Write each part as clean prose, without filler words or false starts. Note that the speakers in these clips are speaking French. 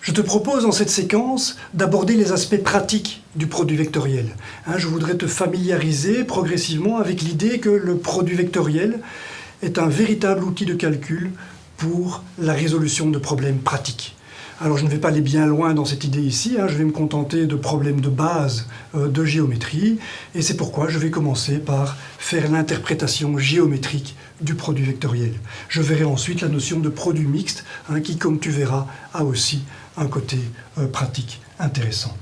Je te propose dans cette séquence d'aborder les aspects pratiques du produit vectoriel. Je voudrais te familiariser progressivement avec l'idée que le produit vectoriel est un véritable outil de calcul pour la résolution de problèmes pratiques. Alors je ne vais pas aller bien loin dans cette idée ici, je vais me contenter de problèmes de base de géométrie, et c'est pourquoi je vais commencer par faire l'interprétation géométrique du produit vectoriel. Je verrai ensuite la notion de produit mixte, qui, comme tu verras, a aussi un côté pratique intéressant.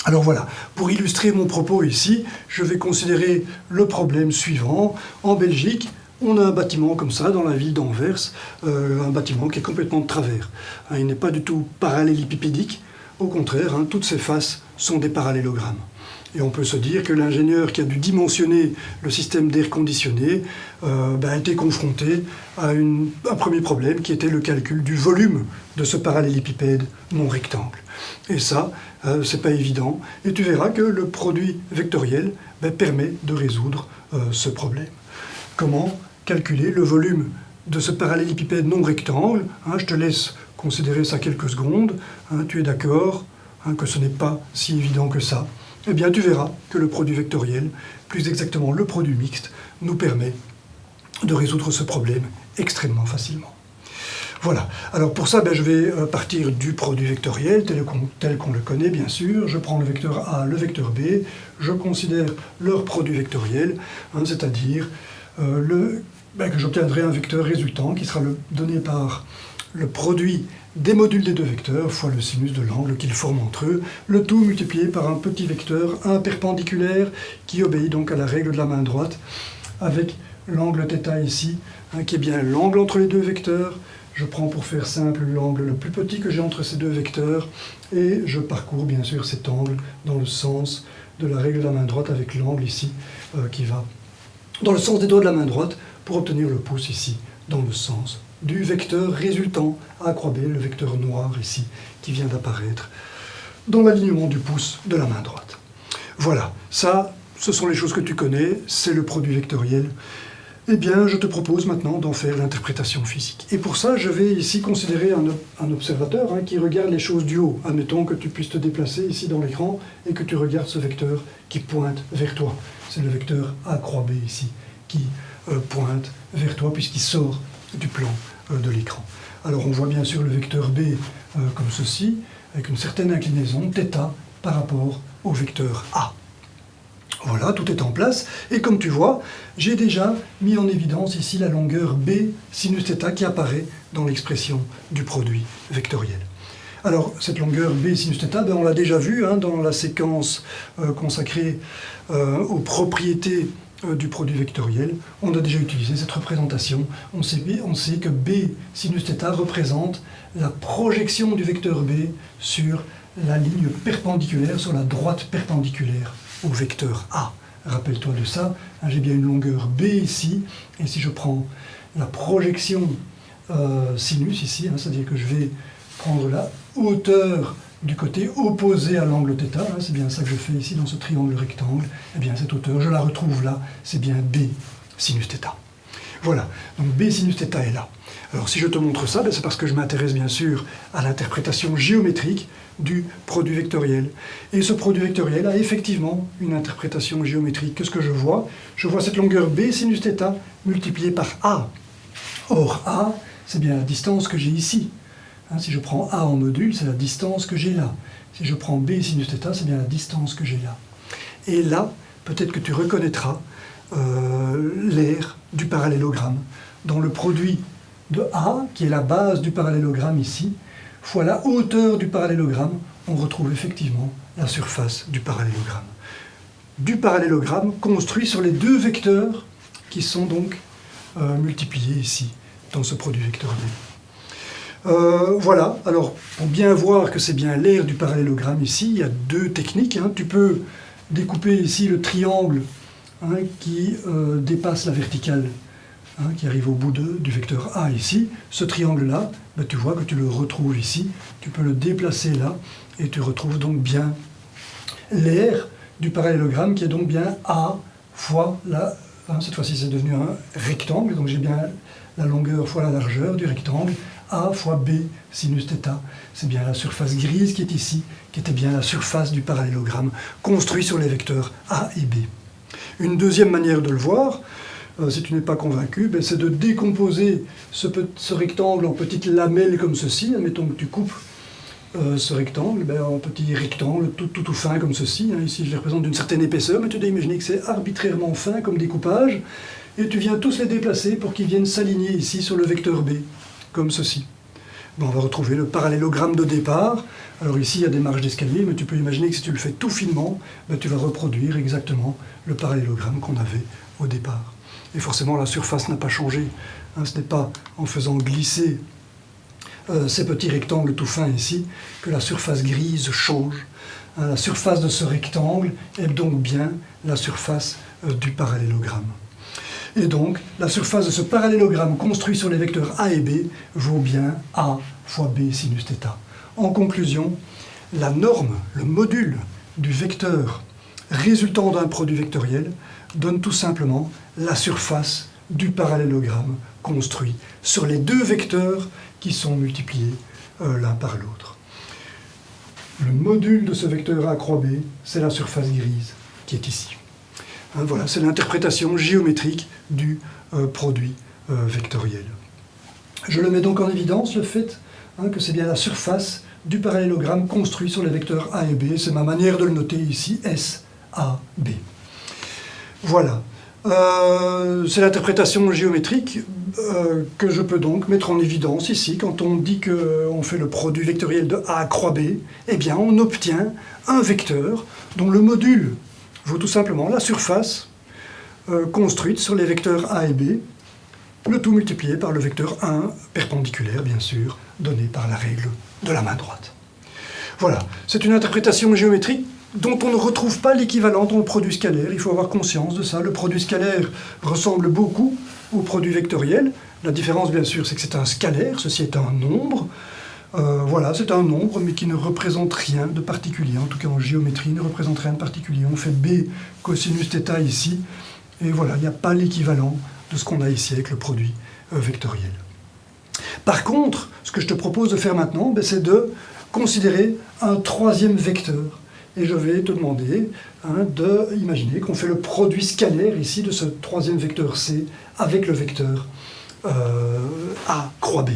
Alors voilà, pour illustrer mon propos ici, je vais considérer le problème suivant. En Belgique, on a un bâtiment comme ça dans la ville d'Anvers, un bâtiment qui est complètement de travers. Il n'est pas du tout parallélépipédique, au contraire, toutes ses faces sont des parallélogrammes. Et on peut se dire que l'ingénieur qui a dû dimensionner le système d'air conditionné a été confronté à un premier problème qui était le calcul du volume de ce parallélépipède non rectangle. Et ça, c'est pas évident. Et tu verras que le produit vectoriel permet de résoudre ce problème. Comment calculer le volume de ce parallélépipède non rectangle? Je te laisse considérer ça quelques secondes. Tu es d'accord que ce n'est pas si évident que ça. Eh bien, tu verras que le produit vectoriel, plus exactement le produit mixte, nous permet de résoudre ce problème extrêmement facilement. Voilà. Alors pour ça, je vais partir du produit vectoriel tel qu'on le connaît, bien sûr. Je prends le vecteur A, le vecteur B. Je considère leur produit vectoriel, c'est-à-dire que j'obtiendrai un vecteur résultant qui sera donné par le produit des modules des deux vecteurs fois le sinus de l'angle qu'ils forment entre eux, le tout multiplié par un petit vecteur, un perpendiculaire, qui obéit donc à la règle de la main droite, avec l'angle θ ici, qui est bien l'angle entre les deux vecteurs. Je prends pour faire simple l'angle le plus petit que j'ai entre ces deux vecteurs, et je parcours bien sûr cet angle dans le sens de la règle de la main droite avec l'angle ici, qui va dans le sens des doigts de la main droite, pour obtenir le pouce ici, dans le sens du vecteur résultant A croix B, le vecteur noir ici, qui vient d'apparaître dans l'alignement du pouce de la main droite. Voilà, ça, ce sont les choses que tu connais, c'est le produit vectoriel. Eh bien, je te propose maintenant d'en faire l'interprétation physique. Et pour ça, je vais ici considérer un observateur qui regarde les choses du haut. Admettons que tu puisses te déplacer ici dans l'écran et que tu regardes ce vecteur qui pointe vers toi. C'est le vecteur A croix B ici, qui pointe vers toi puisqu'il sort du plan de l'écran. Alors on voit bien sûr le vecteur B comme ceci, avec une certaine inclinaison, θ, par rapport au vecteur A. Voilà, tout est en place, et comme tu vois, j'ai déjà mis en évidence ici la longueur B sinus θ qui apparaît dans l'expression du produit vectoriel. Alors, cette longueur B sinus θ, on l'a déjà vu dans la séquence consacrée aux propriétés du produit vectoriel. On a déjà utilisé cette représentation. On sait que B sinus θ représente la projection du vecteur B sur la ligne perpendiculaire, sur la droite perpendiculaire au vecteur A. Rappelle-toi de ça, j'ai bien une longueur B ici, et si je prends la projection sinus ici, c'est-à-dire que je vais prendre la hauteur du côté opposé à l'angle θ, c'est bien ça que je fais ici dans ce triangle rectangle, et bien cette hauteur, je la retrouve là, c'est bien B sinus θ. Voilà, donc B sinus θ est là. Alors si je te montre ça, c'est parce que je m'intéresse bien sûr à l'interprétation géométrique du produit vectoriel. Et ce produit vectoriel a effectivement une interprétation géométrique. Qu'est-ce que je vois? Je vois cette longueur B sinus θ multipliée par A. Or A, c'est bien la distance que j'ai ici. Si je prends A en module, c'est la distance que j'ai là. Si je prends B sinus θ, c'est bien la distance que j'ai là. Et là, peut-être que tu reconnaîtras l'aire du parallélogramme. Dans le produit de A, qui est la base du parallélogramme ici, fois la hauteur du parallélogramme, on retrouve effectivement la surface du parallélogramme. Du parallélogramme construit sur les deux vecteurs qui sont donc multipliés ici, dans ce produit vectoriel. Voilà, alors pour bien voir que c'est bien l'aire du parallélogramme ici, il y a deux techniques. Tu peux découper ici le triangle qui dépasse la verticale, qui arrive au bout du vecteur A ici. Ce triangle-là, tu vois que tu le retrouves ici, tu peux le déplacer là, et tu retrouves donc bien l'aire du parallélogramme qui est donc bien A fois la... cette fois-ci c'est devenu un rectangle, donc j'ai bien la longueur fois la largeur du rectangle, A fois B sinus θ. C'est bien la surface grise qui est ici, qui était bien la surface du parallélogramme construit sur les vecteurs A et B. Une deuxième manière de le voir, si tu n'es pas convaincu, c'est de décomposer ce rectangle en petites lamelles comme ceci. Admettons que tu coupes ce rectangle en petits rectangles tout fin comme ceci. Ici, je les représente d'une certaine épaisseur, mais tu dois imaginer que c'est arbitrairement fin comme découpage, et tu viens tous les déplacer pour qu'ils viennent s'aligner ici sur le vecteur B, comme ceci. On va retrouver le parallélogramme de départ. Alors ici, il y a des marges d'escalier, mais tu peux imaginer que si tu le fais tout finement, tu vas reproduire exactement le parallélogramme qu'on avait au départ. Et forcément, la surface n'a pas changé. Ce n'est pas en faisant glisser ces petits rectangles tout fins ici que la surface grise change. La surface de ce rectangle est donc bien la surface du parallélogramme. Et donc, la surface de ce parallélogramme construit sur les vecteurs A et B vaut bien A fois B sinus θ. En conclusion, la norme, le module du vecteur résultant d'un produit vectoriel donne tout simplement la surface du parallélogramme construit sur les deux vecteurs qui sont multipliés l'un par l'autre. Le module de ce vecteur A croix B, c'est la surface grise qui est ici. Voilà, c'est l'interprétation géométrique du produit vectoriel. Je le mets donc en évidence, le fait que c'est bien la surface du parallélogramme construit sur les vecteurs A et B. C'est ma manière de le noter ici, S, A, B. Voilà. C'est l'interprétation géométrique que je peux donc mettre en évidence ici. Quand on dit qu'on fait le produit vectoriel de A croix B, eh bien on obtient un vecteur dont le module vaut tout simplement la surface construite sur les vecteurs A et B, le tout multiplié par le vecteur 1 perpendiculaire, bien sûr, donné par la règle de la main droite. Voilà, c'est une interprétation géométrique dont on ne retrouve pas l'équivalent dans le produit scalaire. Il faut avoir conscience de ça. Le produit scalaire ressemble beaucoup au produit vectoriel. La différence, bien sûr, c'est que c'est un scalaire, ceci est un nombre. Voilà, c'est un nombre, mais qui ne représente rien de particulier. En tout cas, en géométrie, il ne représente rien de particulier. On fait B cosinus θ ici, et voilà, il n'y a pas l'équivalent de ce qu'on a ici avec le produit vectoriel. Par contre, ce que je te propose de faire maintenant, c'est de considérer un troisième vecteur. Et je vais te demander d'imaginer qu'on fait le produit scalaire ici de ce troisième vecteur C avec le vecteur A croix B.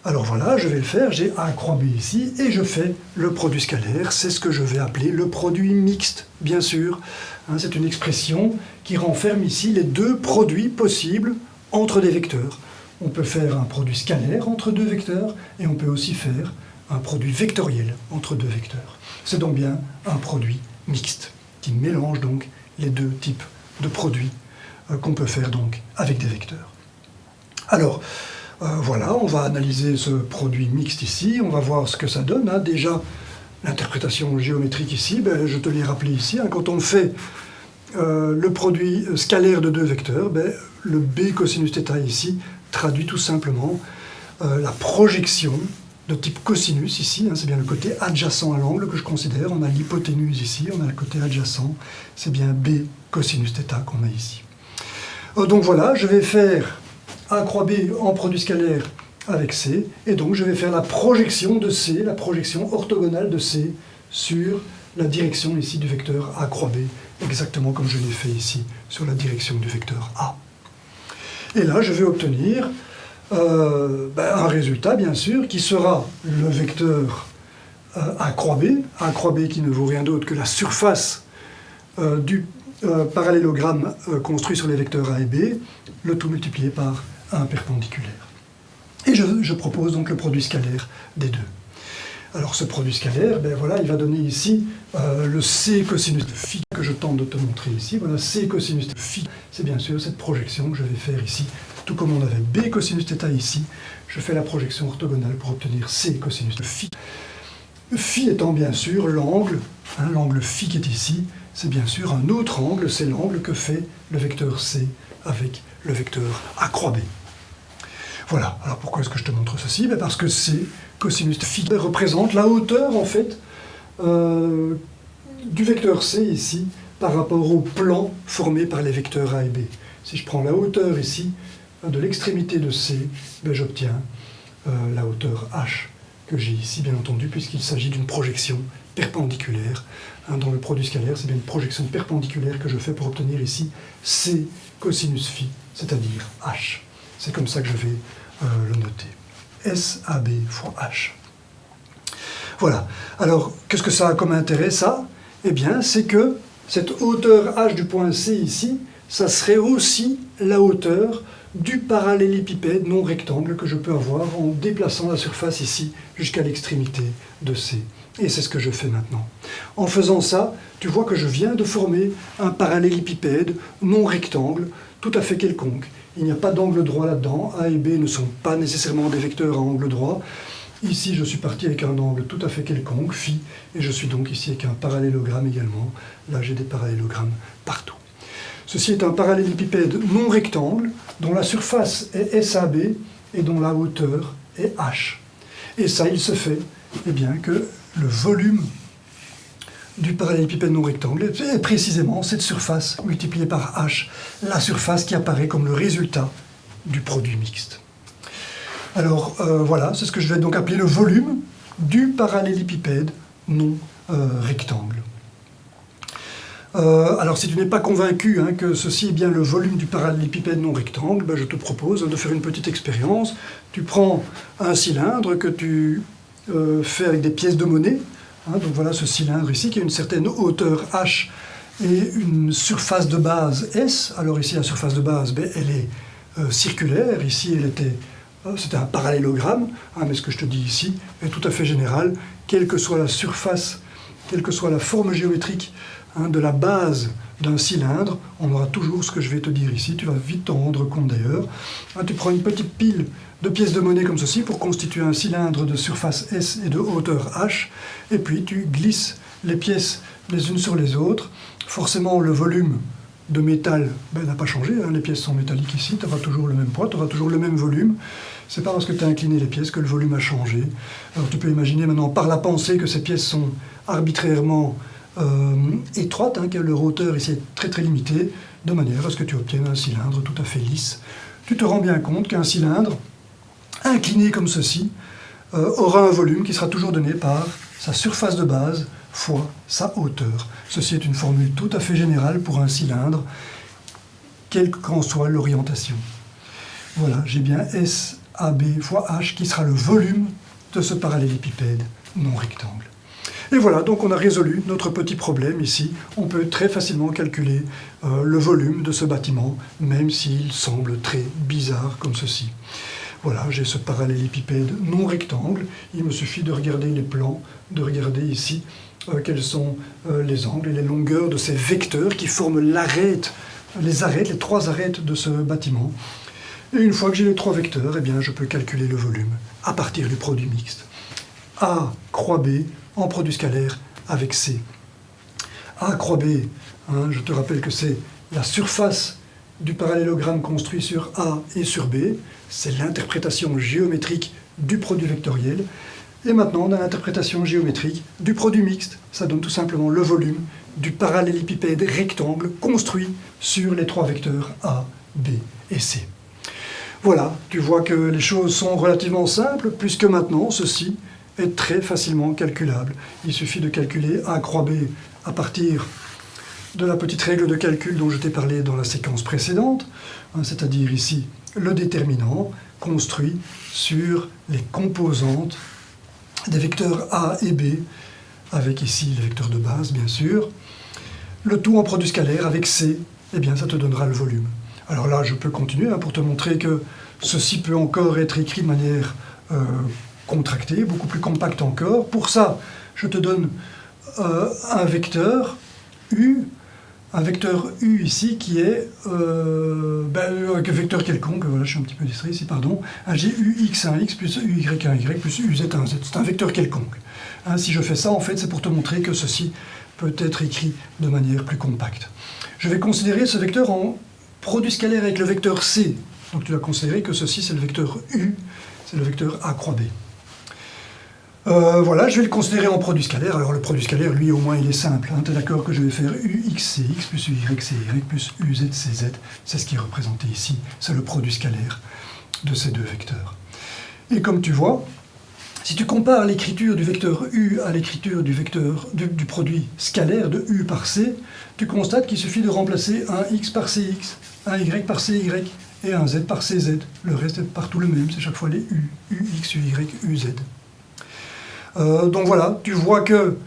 Alors voilà, je vais le faire, j'ai A croix B ici, et je fais le produit scalaire, c'est ce que je vais appeler le produit mixte, bien sûr. C'est une expression qui renferme ici les deux produits possibles entre des vecteurs. On peut faire un produit scalaire entre deux vecteurs, et on peut aussi faire un produit vectoriel entre deux vecteurs. C'est donc bien un produit mixte, qui mélange donc les deux types de produits qu'on peut faire donc avec des vecteurs. Alors, voilà, on va analyser ce produit mixte ici, on va voir ce que ça donne. Déjà, l'interprétation géométrique ici, je te l'ai rappelé ici, quand on fait le produit scalaire de deux vecteurs, le B cosinus θ ici traduit tout simplement la projection de type cosinus ici, c'est bien le côté adjacent à l'angle que je considère, on a l'hypoténuse ici, on a le côté adjacent, c'est bien B cosinus θ qu'on a ici. Donc voilà, je vais faire A croix B en produit scalaire avec C, et donc je vais faire la projection de C, la projection orthogonale de C sur la direction ici du vecteur A croix B, exactement comme je l'ai fait ici sur la direction du vecteur A. Et là, je vais obtenir un résultat, bien sûr, qui sera le vecteur A croix B qui ne vaut rien d'autre que la surface du parallélogramme construit sur les vecteurs A et B, le tout multiplié par 1 perpendiculaire. Et je propose donc le produit scalaire des deux. Alors ce produit scalaire, voilà, il va donner ici le C cosinus de phi que je tente de te montrer ici. Voilà, C cosinus de phi, c'est bien sûr cette projection que je vais faire ici. Tout comme on avait B cosinus θ ici, je fais la projection orthogonale pour obtenir C cosinus de phi. Phi étant bien sûr l'angle, l'angle phi qui est ici, c'est bien sûr un autre angle, c'est l'angle que fait le vecteur C avec le vecteur A croix B. Voilà, alors pourquoi est-ce que je te montre ceci? Parce que C cosinus de phi représente la hauteur en fait du vecteur C ici par rapport au plan formé par les vecteurs A et B. Si je prends la hauteur ici de l'extrémité de C, j'obtiens la hauteur h que j'ai ici, bien entendu, puisqu'il s'agit d'une projection perpendiculaire. Dans le produit scalaire, c'est bien une projection perpendiculaire que je fais pour obtenir ici c cosinus phi, c'est-à-dire h. C'est comme ça que je vais le noter. SAB fois h. Voilà. Alors, qu'est-ce que ça a comme intérêt, ça? Eh bien, c'est que cette hauteur h du point C ici, ça serait aussi la hauteur du parallélépipède non rectangle que je peux avoir en déplaçant la surface ici jusqu'à l'extrémité de C. Et c'est ce que je fais maintenant. En faisant ça, tu vois que je viens de former un parallélépipède non rectangle tout à fait quelconque. Il n'y a pas d'angle droit là-dedans. A et B ne sont pas nécessairement des vecteurs à angle droit. Ici, je suis parti avec un angle tout à fait quelconque, phi, et je suis donc ici avec un parallélogramme également. Là, j'ai des parallélogrammes partout. Ceci est un parallélépipède non rectangle dont la surface est SAB et dont la hauteur est h. Et ça, il se fait eh bien, que le volume du parallélépipède non rectangle est précisément cette surface multipliée par h, la surface qui apparaît comme le résultat du produit mixte. Alors voilà, c'est ce que je vais donc appeler le volume du parallélépipède non rectangle. Alors si tu n'es pas convaincu que ceci est bien le volume du parallélépipède non rectangle, je te propose de faire une petite expérience. Tu prends un cylindre que tu fais avec des pièces de monnaie. Donc voilà ce cylindre ici qui a une certaine hauteur h et une surface de base S. Alors ici la surface de base, elle est circulaire. Ici c'était un parallélogramme, mais ce que je te dis ici est tout à fait général. Quelle que soit la surface, quelle que soit la forme géométrique de la base d'un cylindre, on aura toujours ce que je vais te dire ici. Tu vas vite t'en rendre compte d'ailleurs. Tu prends une petite pile de pièces de monnaie comme ceci pour constituer un cylindre de surface S et de hauteur H, et puis tu glisses les pièces les unes sur les autres. Forcément, le volume de métal n'a pas changé, les pièces sont métalliques ici, tu auras toujours le même poids, tu auras toujours le même volume. C'est pas parce que tu as incliné les pièces que le volume a changé. Alors tu peux imaginer maintenant par la pensée que ces pièces sont arbitrairement étroites, que leur hauteur ici est très très limitée, de manière à ce que tu obtiennes un cylindre tout à fait lisse. Tu te rends bien compte qu'un cylindre incliné comme ceci aura un volume qui sera toujours donné par sa surface de base fois sa hauteur. Ceci est une formule tout à fait générale pour un cylindre, quelle qu'en soit l'orientation. Voilà, j'ai bien SAB fois H qui sera le volume de ce parallélépipède non rectangle. Et voilà, donc on a résolu notre petit problème ici. On peut très facilement calculer le volume de ce bâtiment, même s'il semble très bizarre comme ceci. Voilà, j'ai ce parallélépipède non rectangle. Il me suffit de regarder les plans, de regarder ici quels sont les angles et les longueurs de ces vecteurs qui forment les trois arêtes de ce bâtiment. Et une fois que j'ai les trois vecteurs, je peux calculer le volume à partir du produit mixte. A croix B en produit scalaire avec C. A croix B, je te rappelle que c'est la surface du parallélogramme construit sur A et sur B. C'est l'interprétation géométrique du produit vectoriel. Et maintenant, on a l'interprétation géométrique du produit mixte. Ça donne tout simplement le volume du parallélépipède rectangle construit sur les trois vecteurs A, B et C. Voilà, tu vois que les choses sont relativement simples, puisque maintenant, ceci est très facilement calculable. Il suffit de calculer A croix B à partir de la petite règle de calcul dont je t'ai parlé dans la séquence précédente, c'est-à-dire ici le déterminant construit sur les composantes des vecteurs A et B, avec ici les vecteurs de base, bien sûr. Le tout en produit scalaire avec C, ça te donnera le volume. Alors là, je peux continuer pour te montrer que ceci peut encore être écrit de manière contractée, beaucoup plus compacte encore. Pour ça, je te donne un vecteur U ici qui est un vecteur quelconque, voilà, je suis un petit peu distrait ici, pardon. J'ai UX1X plus UY1Y plus UZ1Z, c'est un vecteur quelconque. Si je fais ça, en fait, c'est pour te montrer que ceci peut être écrit de manière plus compacte. Je vais considérer ce vecteur en produit scalaire avec le vecteur C. Donc tu vas considérer que ceci, c'est le vecteur U, c'est le vecteur A croix B. Voilà, je vais le considérer en produit scalaire. Alors le produit scalaire, lui, au moins, il est simple. Tu es d'accord que je vais faire UXCX plus UYCY plus UZCZ. C'est ce qui est représenté ici. C'est le produit scalaire de ces deux vecteurs. Et comme tu vois, si tu compares l'écriture du vecteur U à l'écriture du produit scalaire de U par C, tu constates qu'il suffit de remplacer un X par CX, un Y par CY et un Z par CZ. Le reste est partout le même, c'est chaque fois les U, UX, UY, UZ. Donc voilà, tu vois que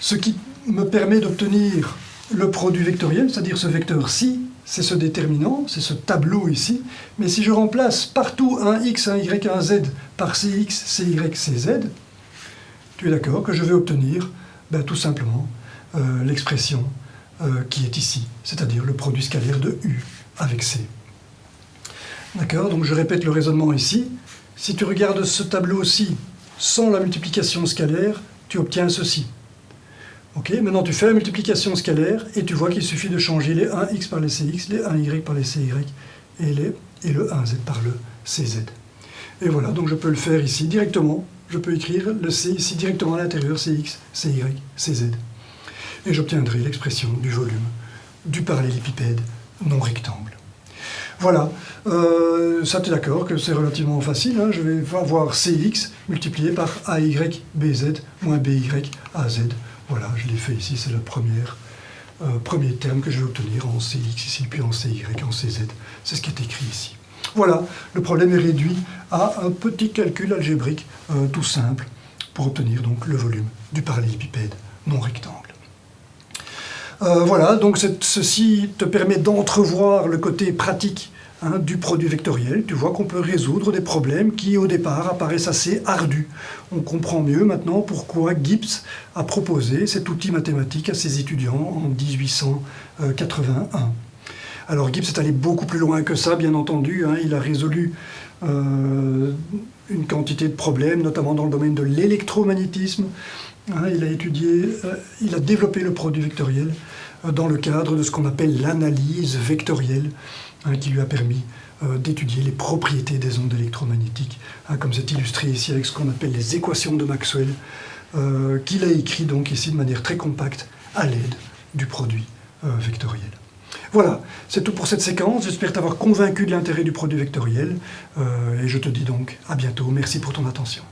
ce qui me permet d'obtenir le produit vectoriel, c'est-à-dire ce vecteur-ci, c'est ce déterminant, c'est ce tableau ici, mais si je remplace partout un X, un Y, un Z par CX, CY, CZ, tu es d'accord que je vais obtenir tout simplement l'expression qui est ici, c'est-à-dire le produit scalaire de U avec C. D'accord, donc je répète le raisonnement ici. Si tu regardes ce tableau-ci sans la multiplication scalaire, tu obtiens ceci. Ok, maintenant tu fais la multiplication scalaire et tu vois qu'il suffit de changer les 1x par les cx, les 1y par les cy et le 1z par le cz. Et voilà, donc je peux le faire ici directement. Je peux écrire le c ici directement à l'intérieur, cx, cy, cz. Et j'obtiendrai l'expression du volume du parallélépipède non rectangle. Voilà, ça tu es d'accord que c'est relativement facile, hein. Je vais avoir cx multiplié par ay bz moins by az. Voilà, je l'ai fait ici, c'est le premier terme que je vais obtenir en cx ici, puis en cy, en cz. C'est ce qui est écrit ici. Voilà, le problème est réduit à un petit calcul algébrique tout simple pour obtenir donc le volume du parallélépipède non rectangle. Voilà, donc ceci te permet d'entrevoir le côté pratique du produit vectoriel. Tu vois qu'on peut résoudre des problèmes qui, au départ, apparaissent assez ardus. On comprend mieux maintenant pourquoi Gibbs a proposé cet outil mathématique à ses étudiants en 1881. Alors Gibbs est allé beaucoup plus loin que ça, bien entendu. Il a résolu une quantité de problèmes, notamment dans le domaine de l'électromagnétisme. Il a développé le produit vectoriel dans le cadre de ce qu'on appelle l'analyse vectorielle, qui lui a permis d'étudier les propriétés des ondes électromagnétiques, comme c'est illustré ici avec ce qu'on appelle les équations de Maxwell, qu'il a écrit donc ici de manière très compacte à l'aide du produit vectoriel. Voilà, c'est tout pour cette séquence. J'espère t'avoir convaincu de l'intérêt du produit vectoriel, et je te dis donc à bientôt. Merci pour ton attention.